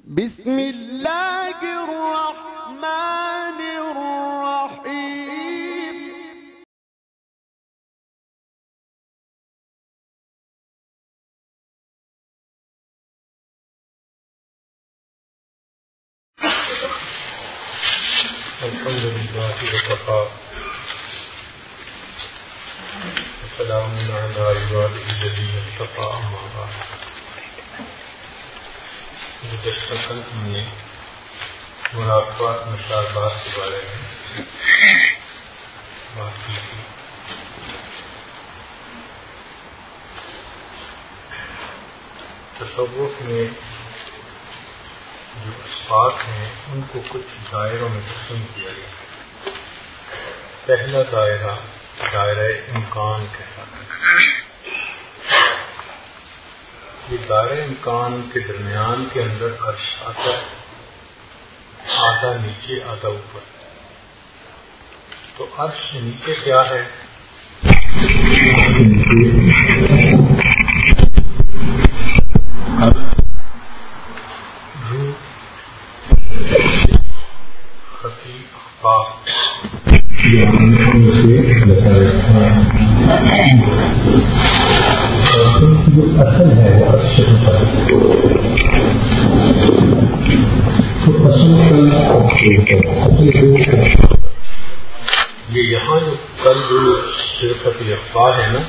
بسم اللہ الرحمن الرحیم الحمد لله وكفى وسلام على عباده الذين اصطفى أما بعد. گزشتہ کل ہم نے مراقبات مشابہات کے بارے میں بات کی تھی. تصوف میں جو اسباق ہیں ان کو کچھ دائروں میں تقسیم کیا گیا. پہلا دائرہ دائرہ امکان کہلاتا ہے. یہ دائرہ امکان کے درمیان کے اندر عرش آتا ہے، آدھا نیچے آدھا اوپر. تو عرش سے نیچے کیا ہے؟ خفی اخفا جو اصل ہے وہ عرش پر ہے. تو یہ یہاں جو قلب شرکت اخفا ہے نا،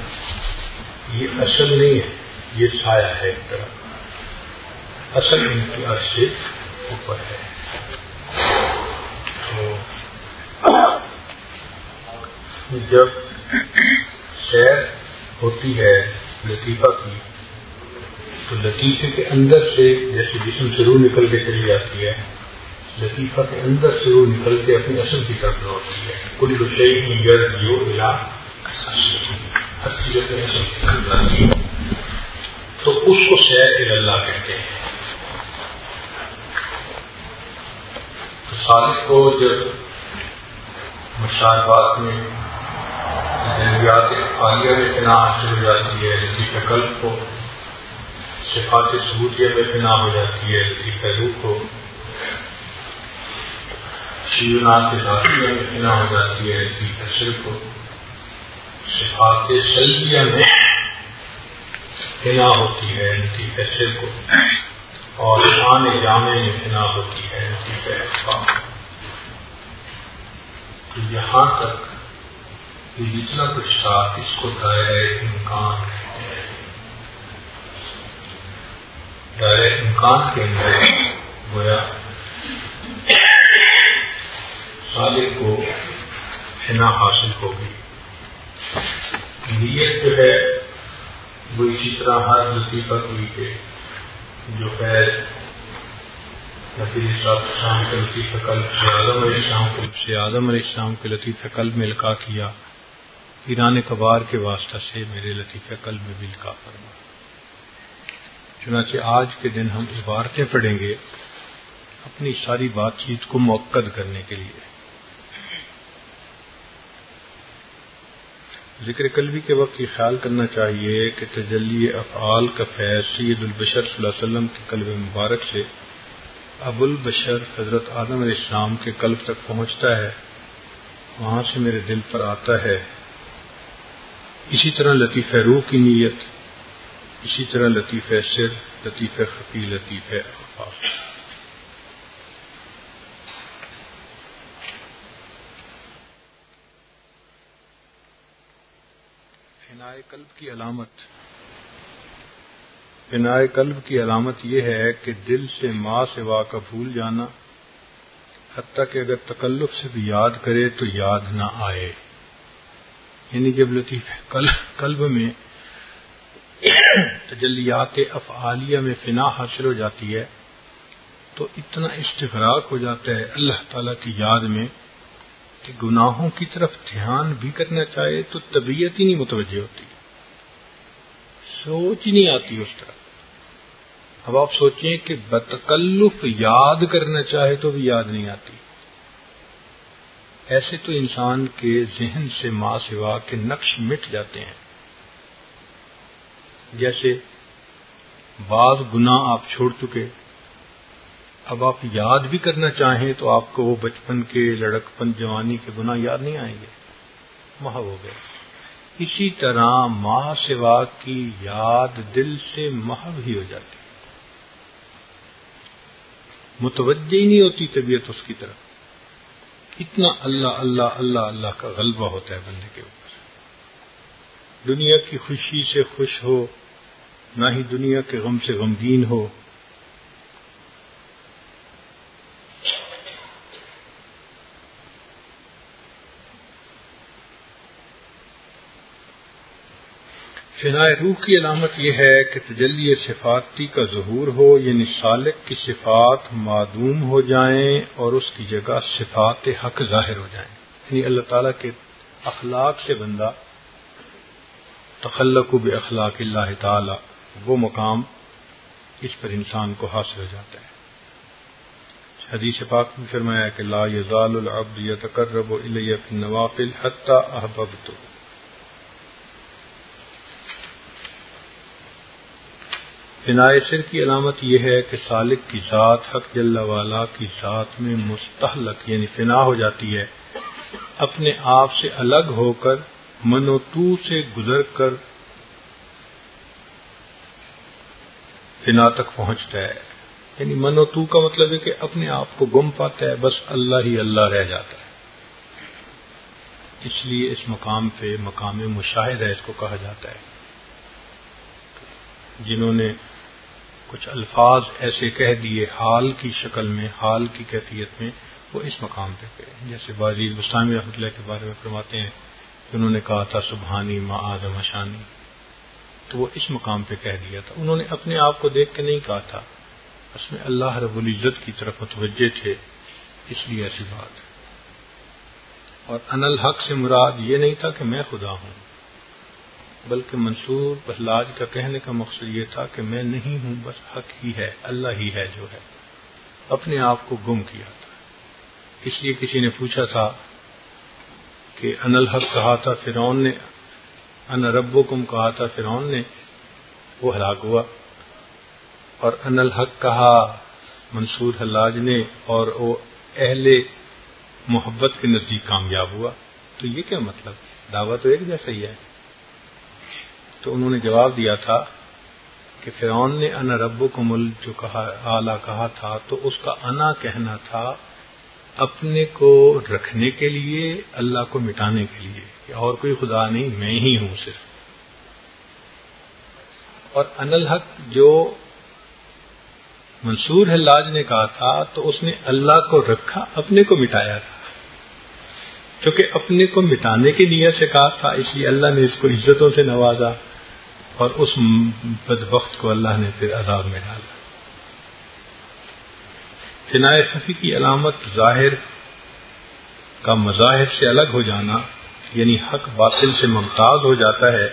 یہ اصل نہیں ہے، یہ سایہ ہے ایک طرح. اصل ان کی عرش سے اوپر ہے. تو جب سیر ہوتی ہے لطیفہ کی تو لطیفے کے اندر سے جیسے جسم سے روح نکل کے چلی جاتی ہے، لطیفہ کے اندر سے روح نکل کے اپنی اصل کی طرف لوٹتی ہے. کل شیء یرجع الی ہر چیز اپنے اصل کی طرف جاتی ہے. تو اس کو سیر الی اللہ کہتے ہیں. تو سالک کو جب مشاہدات میں ضروریات عالیہ میں فنا حاصل ہو جاتی ہے، لطیفہ قلب کو صفات ثبوتیہ میں فنا ہو جاتی ہے، لطیفہ روح کو شیونات ذاتیہ میں فنا ہو جاتی ہے، لطیفہ سر کو صفات سلبیہ میں فنا ہوتی ہے، لطیفہ سر کو اور شان جامع میں فنا ہوتی ہے، لطیفہ اخفا. تو یہاں تک یہ جتنا کچھ تھا اس کو دائرہ امکان کہتے ہیں. دائرہ امکان کے اندر گویا سالک کو فنا حاصل ہوگی. نیت جو ہے وہ اسی طرح ہر لطیفہ کوئی کے جو ہے نبی السلام کے لطیفہ قلب سے آدم علیہ السلام کے لطیفہ قلب میں القاء کیا، پیران کبار کے واسطہ سے میرے لطیفہ قلب میں بھی القاء فرما. چنانچہ آج کے دن ہم عبارتیں پڑھیں گے اپنی ساری بات چیت کو مؤکد کرنے کے لیے. ذکر قلبی کے وقت یہ خیال کرنا چاہیے کہ تجلی افعال کا فیض سید البشر صلی اللہ علیہ وسلم کے قلب مبارک سے ابو البشر حضرت آدم علیہ السلام کے قلب تک پہنچتا ہے، وہاں سے میرے دل پر آتا ہے. اسی طرح لطیفہ روح کی نیت، اسی طرح لطیفہ سر، لطیفہ خفی، لطیفہ اخفا. فنائے قلب کی علامت یہ ہے کہ دل سے ما سوا کا بھول جانا، حتیٰ کہ اگر تکلف سے بھی یاد کرے تو یاد نہ آئے. یعنی جب لطیفہ قلب میں تجلیات افعالیہ میں فنا حاصل ہو جاتی ہے تو اتنا استغراق ہو جاتا ہے اللہ تعالیٰ کی یاد میں کہ گناہوں کی طرف دھیان بھی کرنا چاہے تو طبیعت ہی نہیں متوجہ ہوتی، سوچ ہی نہیں آتی اس طرح. اب آپ سوچیں کہ بتکلف یاد کرنا چاہے تو بھی یاد نہیں آتی. ایسے تو انسان کے ذہن سے ما سوا کے نقش مٹ جاتے ہیں. جیسے بعض گناہ آپ چھوڑ چکے اب آپ یاد بھی کرنا چاہیں تو آپ کو وہ بچپن کے لڑکپن جوانی کے گناہ یاد نہیں آئیں گے، محو ہو گئے. اسی طرح ماں سوا کی یاد دل سے محو ہی ہو جاتی، متوجہ ہی نہیں ہوتی طبیعت اس کی طرف. اتنا اللہ اللہ اللہ اللہ کا غلبہ ہوتا ہے بندے کے اوپر. دنیا کی خوشی سے خوش ہو، نہ ہی دنیا کے غم سے غمگین ہو. فنائے روح کی علامت یہ ہے کہ تجلی صفاتی کا ظہور ہو، یعنی سالک کی صفات معدوم ہو جائیں اور اس کی جگہ صفات حق ظاہر ہو جائیں. یعنی اللہ تعالیٰ کے اخلاق سے بندہ تخلق باخلاق اللہ تعالی، وہ مقام اس پر انسان کو حاصل ہو جاتا ہے. حدیث پاک میں فرمایا کہ لا یزال العبد یتقرب الی فی النوافل حتی احببتہ. فنائے سر کی علامت یہ ہے کہ سالک کی ذات حق جل والا کی ذات میں مستحلق یعنی فنا ہو جاتی ہے، اپنے آپ سے الگ ہو کر من و تو سے گزر کر فنا تک پہنچتا ہے. یعنی من و تو کا مطلب ہے کہ اپنے آپ کو گم پاتا ہے، بس اللہ ہی اللہ رہ جاتا ہے. اس لیے اس مقام پہ مقام مشاہدہ اس کو کہا جاتا ہے. جنہوں نے کچھ الفاظ ایسے کہہ دیے حال کی شکل میں، حال کی کیفیت میں، وہ اس مقام پہ کہے. جیسے باجیز بستامی رحمۃ اللہ کے بارے میں فرماتے ہیں کہ انہوں نے کہا تھا سبحانی ما آدم شانی، تو وہ اس مقام پہ کہہ دیا تھا. انہوں نے اپنے آپ کو دیکھ کے نہیں کہا تھا، اس میں اللہ رب العزت کی طرف متوجہ تھے، اس لیے ایسی بات. اور ان الحق سے مراد یہ نہیں تھا کہ میں خدا ہوں، بلکہ منصور حلاج کا کہنے کا مقصد یہ تھا کہ میں نہیں ہوں، بس حق ہی ہے، اللہ ہی ہے جو ہے. اپنے آپ کو گم کیا تھا. اس لیے کسی نے پوچھا تھا کہ ان الحق کہا تھا فرعون نے، ان ربکم کہا تھا فرعون نے، وہ ہلاک ہوا. اور ان الحق کہا منصور حلاج نے اور وہ اہل محبت کے نزدیک کامیاب ہوا. تو یہ کیا مطلب؟ دعویٰ تو ایک جیسا ہی ہے. تو انہوں نے جواب دیا تھا کہ فرعون نے انا ربکم جو کہا اعلیٰ کہا تھا، تو اس کا انا کہنا تھا اپنے کو رکھنے کے لیے، اللہ کو مٹانے کے لیے، کہ اور کوئی خدا نہیں، میں ہی ہوں صرف. اور ان الحق جو منصور حلاج نے کہا تھا تو اس نے اللہ کو رکھا، اپنے کو مٹایا تھا. کیونکہ اپنے کو مٹانے کی نیت سے کہا تھا، اس لیے اللہ نے اس کو عزتوں سے نوازا اور اس بدبخت کو اللہ نے پھر عذاب میں ڈالا. فنائے خفی کی علامت ظاہر کا مظاہر سے الگ ہو جانا، یعنی حق باطل سے ممتاز ہو جاتا ہے،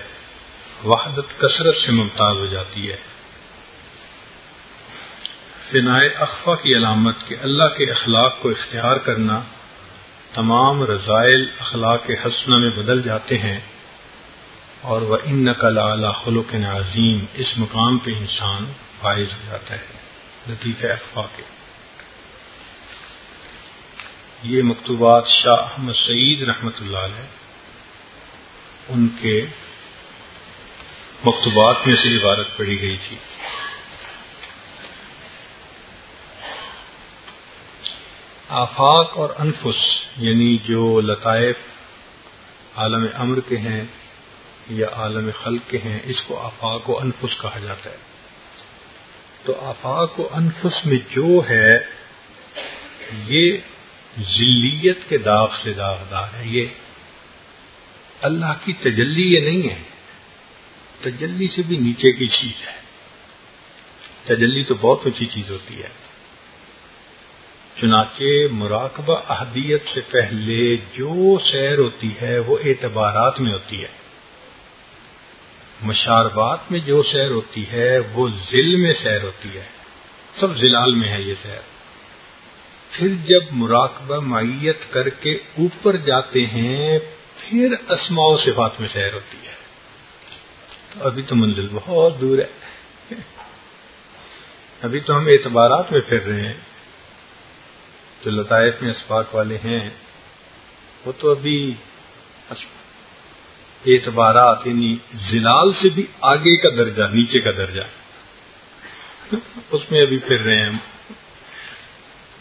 وحدت کثرت سے ممتاز ہو جاتی ہے. فنائے اخفا کی علامت کہ اللہ کے اخلاق کو اختیار کرنا، تمام رذائل اخلاق حسنہ میں بدل جاتے ہیں. اور وَإِنَّكَ لَعَلَىٰ خُلُقٍ عَظِيمٍ، اس مقام پہ انسان فائز ہو جاتا ہے لطیفہ اخفا کے. یہ مکتوبات شاہ احمد سعید رحمۃ اللہ علیہ، ان کے مکتوبات میں سے عبارت پڑھی گئی تھی. آفاق اور انفس یعنی جو لطائف عالم امر کے ہیں یا عالم خلق کے ہیں، اس کو آفاق و انفس کہا جاتا ہے. تو آفاق و انفس میں جو ہے یہ ذلیت کے داغ سے داغدار ہے. یہ اللہ کی تجلی یہ نہیں ہے، تجلی سے بھی نیچے کی چیز ہے. تجلی تو بہت اونچی چیز ہوتی ہے. چنانچہ مراقبہ احدیت سے پہلے جو سیر ہوتی ہے وہ اعتبارات میں ہوتی ہے. مشاربات میں جو سیر ہوتی ہے وہ ذل میں سیر ہوتی ہے، سب ذلال میں ہے یہ سیر. پھر جب مراقبہ معیت کر کے اوپر جاتے ہیں پھر اسماء و صفات میں سیر ہوتی ہے. تو ابھی تو منزل بہت دور ہے، ابھی تو ہم اعتبارات میں پھر رہے ہیں. جو لطائف میں اسباق والے ہیں وہ تو ابھی اعتبارات یعنی زلال سے بھی آگے کا درجہ، نیچے کا درجہ اس میں ابھی پھر رہے ہیں.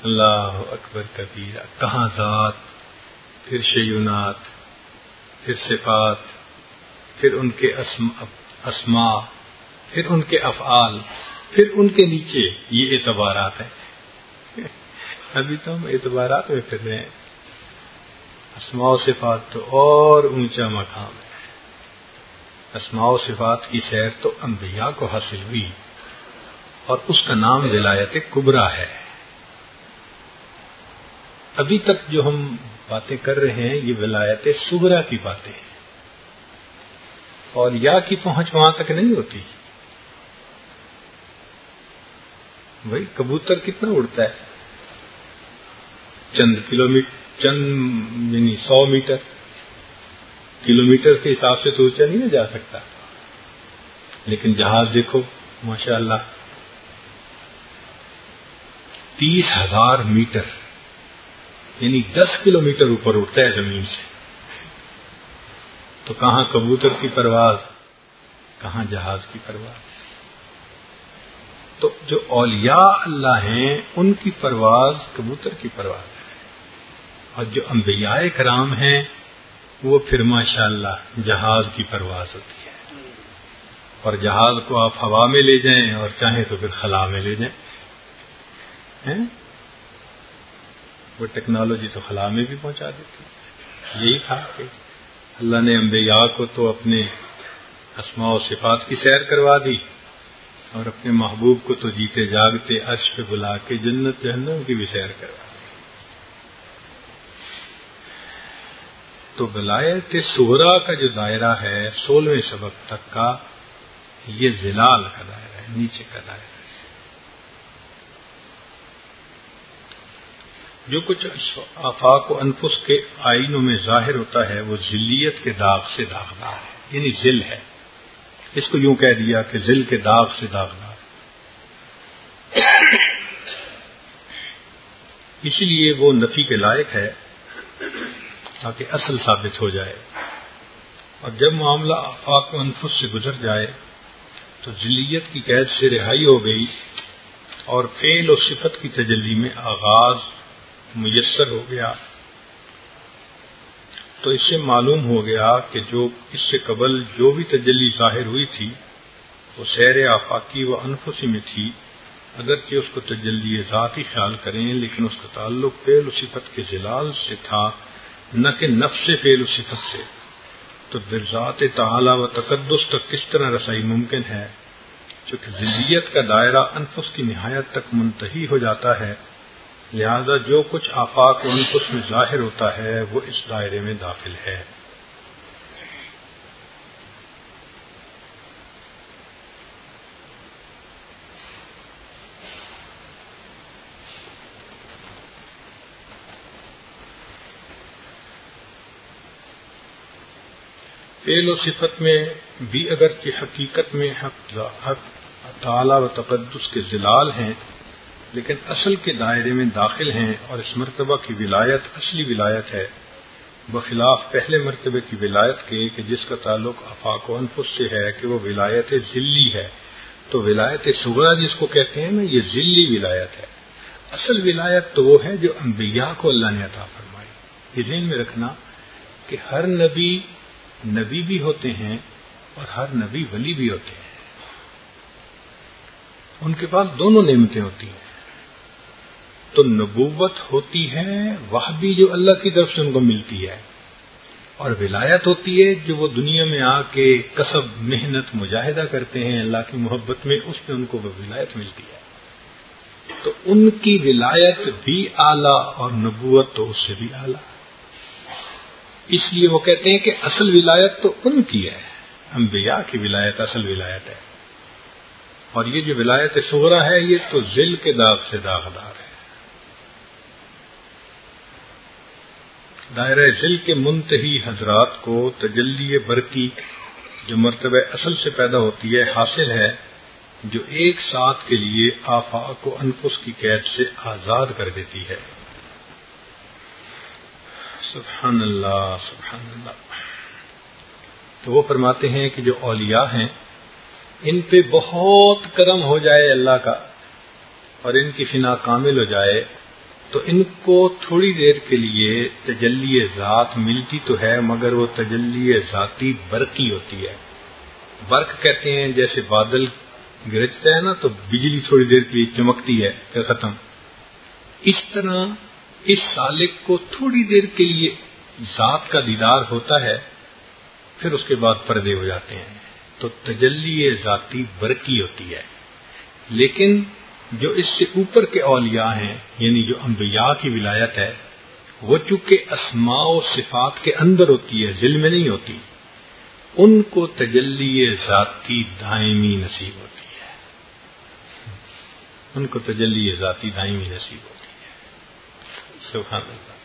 اللہ اکبر کبیرہ، کہاں ذات، پھر شیونات، پھر صفات، پھر ان کے اسماء، پھر ان کے افعال، پھر ان کے نیچے یہ اعتبارات ہیں. ابھی تو ہم اعتبارات میں پھر رہے ہیں. اسماء و صفات تو اور اونچا مقام ہے. اسماء و صفات کی سیر تو انبیاء کو حاصل ہوئی اور اس کا نام ولایت کبریٰ ہے. ابھی تک جو ہم باتیں کر رہے ہیں یہ ولایت صغریٰ کی باتیں ہیں، اور یا کی پہنچ وہاں تک نہیں ہوتی. بھائی کبوتر کتنا اڑتا ہے؟ چند یعنی 100 میٹر، کلومیٹر کے حساب سے تو اونچا نہیں جا سکتا. لیکن جہاز دیکھو ماشاءاللہ 30,000 میٹر یعنی 10 کلومیٹر اوپر اٹھتا ہے زمین سے. تو کہاں کبوتر کی پرواز، کہاں جہاز کی پرواز. تو جو اولیاء اللہ ہیں ان کی پرواز کبوتر کی پرواز ہے، اور جو انبیاء کرام ہیں وہ پھر ماشاءاللہ جہاز کی پرواز ہوتی ہے. اور جہاز کو آپ ہوا میں لے جائیں اور چاہیں تو پھر خلا میں لے جائیں. وہ ٹیکنالوجی تو خلا میں بھی پہنچا دیتی ہے. یہی تھا کہ اللہ نے انبیاء کو تو اپنے اسماء و صفات کی سیر کروا دی، اور اپنے محبوب کو تو جیتے جاگتے عرش پہ بلا کے جنت جہنم کی بھی سیر کروا دی. تو ولایت صغریٰ کا جو دائرہ ہے 16ویں سبق تک کا، یہ ظلال کا دائرہ ہے، نیچے کا دائرہ ہے. جو کچھ آفاق و انفس کے آئینوں میں ظاہر ہوتا ہے وہ ذلیت کے داغ سے داغدار ہے، یعنی ذل ہے. اس کو یوں کہہ دیا کہ ذل کے داغ سے داغدار. اسی لیے وہ نفی کے لائق ہے تاکہ اصل ثابت ہو جائے. اور جب معاملہ آفاق و انفس سے گزر جائے تو ذلیت کی قید سے رہائی ہو گئی اور فعل و صفت کی تجلی میں آغاز میسر ہو گیا. تو اس سے معلوم ہو گیا کہ جو اس سے قبل جو بھی تجلی ظاہر ہوئی تھی وہ سیر آفاقی و انفسی میں تھی، اگرچہ اس کو تجلی ذاتی خیال کریں لیکن اس کا تعلق فعل و صفت کے ظلال سے تھا، نہ کہ نفس فعل و صفت سے. تو ذات تعالی و تقدس تک کس طرح رسائی ممکن ہے؟ چونکہ ذلیت کا دائرہ انفس کی نہایت تک منتہی ہو جاتا ہے، لہذا جو کچھ آفاق و انفس میں ظاہر ہوتا ہے وہ اس دائرے میں داخل ہے. فعل و صفت میں بھی اگرچہ حقیقت میں حق تعالی و تقدس کے ظلال ہیں لیکن اصل کے دائرے میں داخل ہیں، اور اس مرتبہ کی ولایت اصلی ولایت ہے، بخلاف پہلے مرتبے کی ولایت کے کہ جس کا تعلق آفاق و انفس سے ہے کہ وہ ولایت ذلی ہے. تو ولایت صغریٰ جس کو کہتے ہیں نا، یہ ذلی ولایت ہے. اصل ولایت تو وہ ہے جو انبیاء کو اللہ نے عطا فرمائی. یہ ذہن میں رکھنا کہ ہر نبی بھی ہوتے ہیں اور ہر نبی ولی بھی ہوتے ہیں. ان کے پاس دونوں نعمتیں ہوتی ہیں. تو نبوت ہوتی ہے وحی جو اللہ کی طرف سے ان کو ملتی ہے، اور ولایت ہوتی ہے جو وہ دنیا میں آ کے کسب محنت مجاہدہ کرتے ہیں اللہ کی محبت میں، اس میں ان کو وہ ولایت ملتی ہے. تو ان کی ولایت بھی اعلیٰ اور نبوت تو اس سے بھی اعلیٰ. اس لیے وہ کہتے ہیں کہ اصل ولایت تو ان کی ہے، انبیاء کی ولایت اصل ولایت ہے، اور یہ جو ولایت صغریٰ ہے یہ تو ذل کے داغ سے داغدار ہے. دائرہ ذل کے منتہی حضرات کو تجلی برقی جو مرتبہ اصل سے پیدا ہوتی ہے حاصل ہے، جو ایک ساتھ کے لیے آفاق و انفس کی قید سے آزاد کر دیتی ہے. سبحان اللہ سبحان اللہ. تو وہ فرماتے ہیں کہ جو اولیاء ہیں ان پہ بہت کرم ہو جائے اللہ کا اور ان کی فنا کامل ہو جائے تو ان کو تھوڑی دیر کے لیے تجلی ذات ملتی تو ہے مگر وہ تجلی ذاتی برقی ہوتی ہے. برق کہتے ہیں جیسے بادل گرجتا ہے نا تو بجلی تھوڑی دیر کے لیے چمکتی ہے پھر ختم. اس طرح اس سالک کو تھوڑی دیر کے لیے ذات کا دیدار ہوتا ہے پھر اس کے بعد پردے ہو جاتے ہیں تو تجلی ذاتی برقی ہوتی ہے. لیکن جو اس سے اوپر کے اولیاء ہیں یعنی جو انبیاء کی ولایت ہے وہ چونکہ اسماء و صفات کے اندر ہوتی ہے ذل میں نہیں ہوتی ان کو تجلی ذاتی دائمی نصیب ہوتی ہے. ان کو تجلی ذاتی دائمی نصیب ہوتی ہے. سبحان اللہ.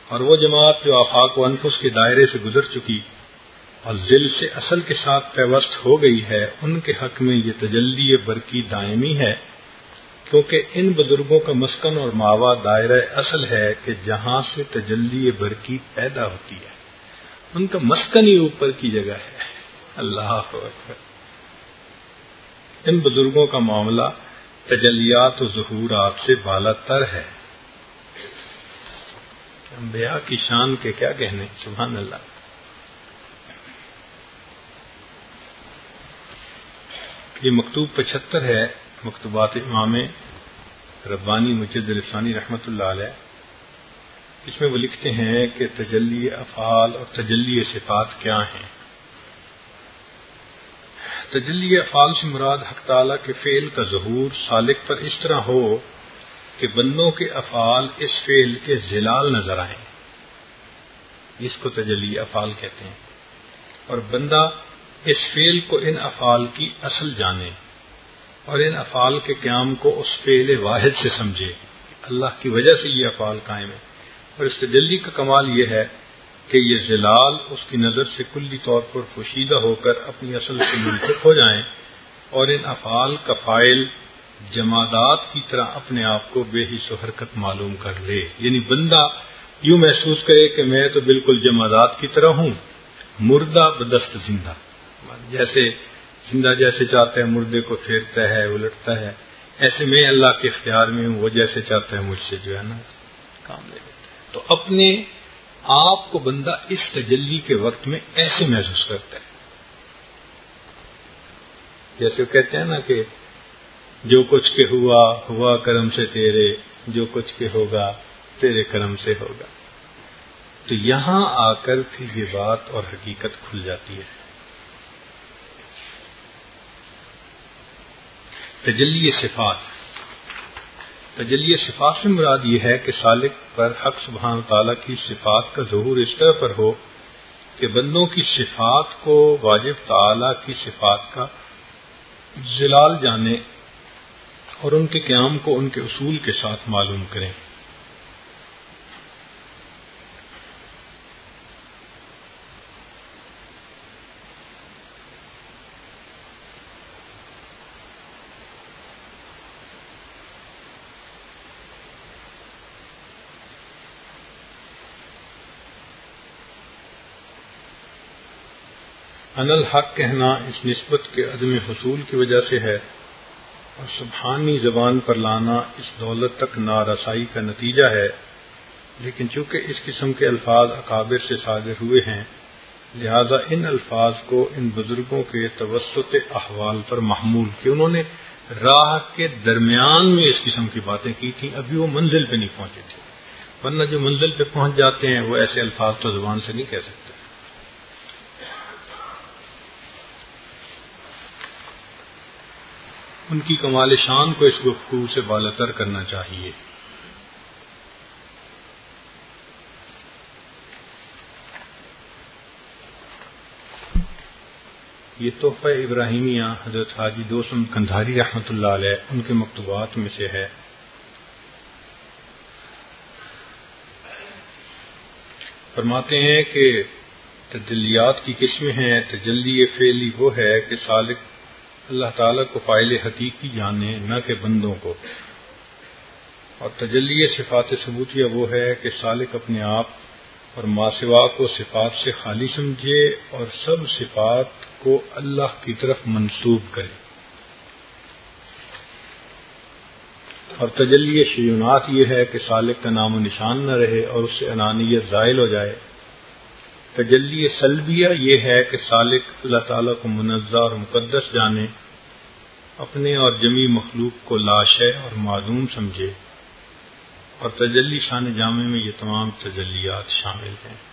اور وہ جماعت جو آفاق و انفس کے دائرے سے گزر چکی اور ذل سے اصل کے ساتھ پیوست ہو گئی ہے ان کے حق میں یہ تجلی برقی دائمی ہے کیونکہ ان بزرگوں کا مسکن اور ماوا دائرہ اصل ہے کہ جہاں سے تجلی برقی پیدا ہوتی ہے. ان کا مسکن ہی اوپر کی جگہ ہے. اللہ اکبر. ان بزرگوں کا معاملہ تجلیات و ظہورات سے بالا تر ہے. انبیاء کی شان کے کیا کہنے. سبحان اللہ. یہ مکتوب 75 ہے مکتوبات امام ربانی مجد الفسانی رحمۃ اللہ علیہ. اس میں وہ لکھتے ہیں کہ تجلی افعال اور تجلی صفات کیا ہیں. تجلی افعال سے مراد حق تعالیٰ کے فعل کا ظہور سالک پر اس طرح ہو کہ بندوں کے افعال اس فعل کے ظلال نظر آئیں. اس کو تجلی افعال کہتے ہیں. اور بندہ اس فعل کو ان افعال کی اصل جانے اور ان افعال کے قیام کو اس فعل واحد سے سمجھے. اللہ کی وجہ سے یہ افعال قائم ہے. اور اس تجلی کا کمال یہ ہے کہ یہ ظلال اس کی نظر سے کلی طور پر پوشیدہ ہو کر اپنی اصل سے منطق ہو جائیں اور ان افعال کا فاعل جمادات کی طرح اپنے آپ کو بے حس و حرکت معلوم کر لے. یعنی بندہ یوں محسوس کرے کہ میں تو بالکل جمادات کی طرح ہوں مردہ بدست زندہ. جیسے زندہ جیسے چاہتا ہے مردے کو پھیرتا ہے الٹتا ہے ایسے میں اللہ کے اختیار میں ہوں. وہ جیسے چاہتا ہے مجھ سے جو ہے نا کام لے لیتا ہے. تو اپنے آپ کو بندہ اس تجلی کے وقت میں ایسے محسوس کرتا ہے جیسے وہ کہتے ہیں نا کہ جو کچھ کے ہوا کرم سے تیرے جو کچھ کے ہوگا تیرے کرم سے ہوگا. تو یہاں آ کر پھر یہ بات اور حقیقت کھل جاتی ہے. تجلی صفات. تجلی صفات سے مراد یہ ہے کہ سالک پر حق سبحانہ تعالیٰ کی صفات کا ظہور اس طرح پر ہو کہ بندوں کی صفات کو واجب تعالیٰ کی صفات کا ظلال جانے اور ان کے قیام کو ان کے اصول کے ساتھ معلوم کریں. ان الحق کہنا اس نسبت کے عدم حصول کی وجہ سے ہے اور سبحانی زبان پر لانا اس دولت تک نارسائی کا نتیجہ ہے. لیکن چونکہ اس قسم کے الفاظ اکابر سے صادر ہوئے ہیں لہذا ان الفاظ کو ان بزرگوں کے توسط احوال پر محمول کہ انہوں نے راہ کے درمیان میں اس قسم کی باتیں کی تھیں. ابھی وہ منزل پہ نہیں پہنچے تھے ورنہ جو منزل پہ پہنچ جاتے ہیں وہ ایسے الفاظ تو زبان سے نہیں کہہ سکتے. ان کی کمال شان کو اس گفتگو سے بالاتر کرنا چاہیے. یہ تحفہ ابراہیمیہ حضرت حاجی دوسم کندھاری رحمۃ اللہ علیہ ان کے مکتوبات میں سے ہے. فرماتے ہیں کہ تجلیات کی قسمیں ہیں. تجلی فعلی وہ ہے کہ سالک اللہ تعالیٰ کو فاعل حقیقی جانے نہ کہ بندوں کو. اور تجلی صفات ثبوتیہ وہ ہے کہ سالک اپنے آپ اور ما سوا کو صفات سے خالی سمجھے اور سب صفات کو اللہ کی طرف منسوب کرے. اور تجلی شیونات یہ ہے کہ سالک کا نام و نشان نہ رہے اور اس سے انانیت زائل ہو جائے. تجلی سلبیہ یہ ہے کہ سالک اللہ تعالیٰ کو منزہ اور مقدس جانے، اپنے اور جمی مخلوق کو لاشے اور معدوم سمجھے. اور تجلی شان جامع میں یہ تمام تجلیات شامل ہیں.